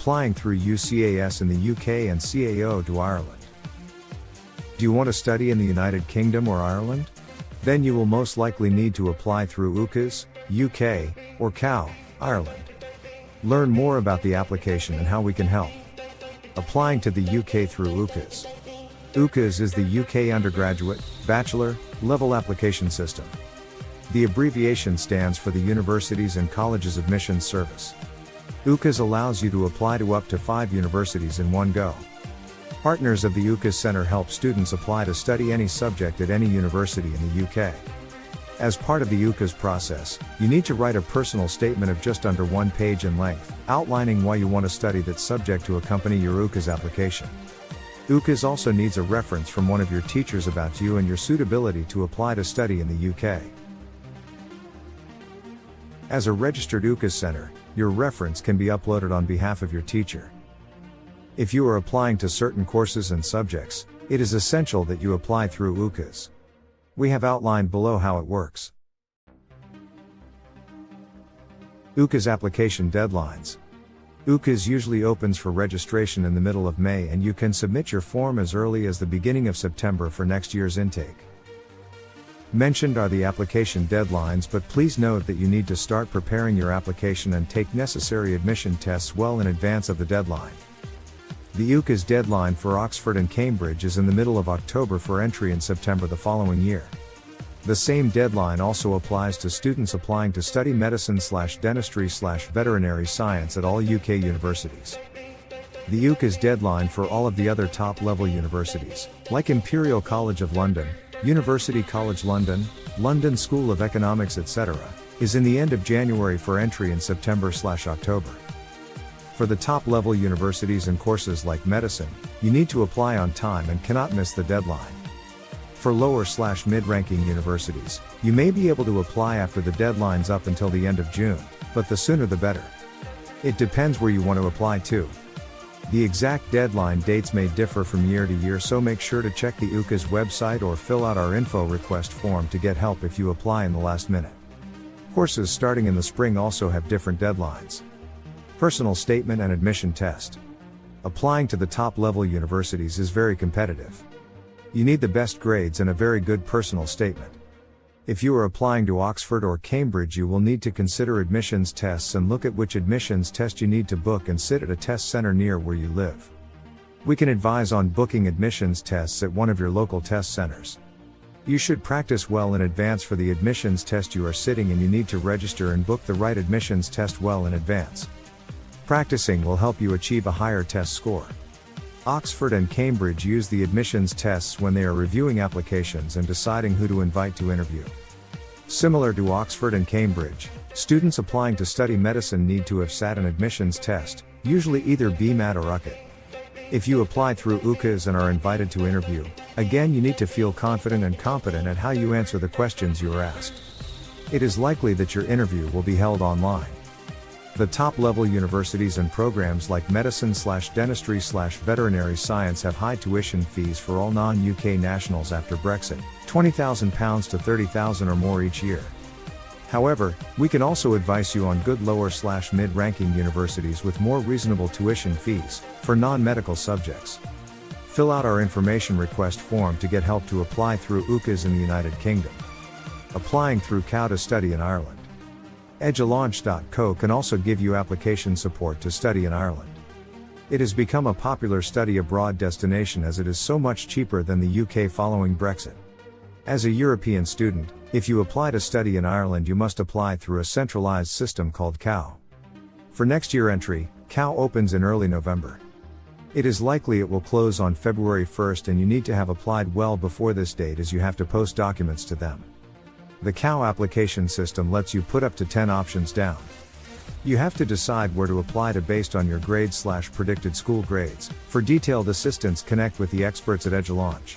applying through UCAS in the UK and CAO to Ireland. Do you want to study in the United Kingdom or Ireland? Then you will most likely need to apply through UCAS, UK, or CAO, Ireland. Learn more about the application and how we can help. Applying to the UK through UCAS. UCAS is the UK undergraduate, bachelor, level application system. The abbreviation stands for the Universities and Colleges Admissions Service. UCAS allows you to apply to up to 5 universities in one go. Partners of the UCAS Center help students apply to study any subject at any university in the UK. As part of the UCAS process, you need to write a personal statement of just under 1 page in length, outlining why you want to study that subject to accompany your UCAS application. UCAS also needs a reference from one of your teachers about you and your suitability to apply to study in the UK. As a registered UCAS Center, your reference can be uploaded on behalf of your teacher. If you are applying to certain courses and subjects, it is essential that you apply through UCAS. We have outlined below how it works. UCAS application deadlines. UCAS usually opens for registration in the middle of May, and you can submit your form as early as the beginning of September for next year's intake. Mentioned are the application deadlines, but please note that you need to start preparing your application and take necessary admission tests well in advance of the deadline. The UCAS deadline for Oxford and Cambridge is in the middle of October for entry in September the following year. The same deadline also applies to students applying to study medicine/dentistry/veterinary science at all UK universities. The UCAS deadline for all of the other top-level universities, like Imperial College of London, University College London, London School of Economics, etc., is in the end of January for entry in September/October. For the top-level universities and courses like medicine, you need to apply on time and cannot miss the deadline. For lower/mid-ranking universities, you may be able to apply after the deadline's up until the end of June, but the sooner the better. It depends where you want to apply to. The exact deadline dates may differ from year to year, so make sure to check the UCAS website or fill out our info request form to get help if you apply in the last minute. Courses starting in the spring also have different deadlines. Personal statement and admission test. Applying to the top-level universities is very competitive. You need the best grades and a very good personal statement. If you are applying to Oxford or Cambridge, you will need to consider admissions tests and look at which admissions test you need to book and sit at a test center near where you live. We can advise on booking admissions tests at one of your local test centers. You should practice well in advance for the admissions test you are sitting, and you need to register and book the right admissions test well in advance. Practicing will help you achieve a higher test score. Oxford and Cambridge use the admissions tests when they are reviewing applications and deciding who to invite to interview. Similar to Oxford and Cambridge, students applying to study medicine need to have sat an admissions test, usually either BMAT or UCAT. If you apply through UCAS and are invited to interview, again you need to feel confident and competent at how you answer the questions you are asked. It is likely that your interview will be held online. The top-level universities and programs like medicine/dentistry/veterinary science have high tuition fees for all non-UK nationals after Brexit, £20,000 to £30,000 or more each year. However, we can also advise you on good lower/mid-ranking universities with more reasonable tuition fees, for non-medical subjects. Fill out our information request form to get help to apply through UCAS in the United Kingdom. Applying through CAO to study in Ireland. Edulaunch.co can also give you application support to study in Ireland. It has become a popular study abroad destination as it is so much cheaper than the UK following Brexit. As a European student, if you apply to study in Ireland, you must apply through a centralized system called CAO. For next year entry, CAO opens in early November. It is likely it will close on February 1st, and you need to have applied well before this date, as you have to post documents to them. The CAO application system lets you put up to 10 options down. You have to decide where to apply to based on your grades/predicted school grades. For detailed assistance, connect with the experts at Edulaunch.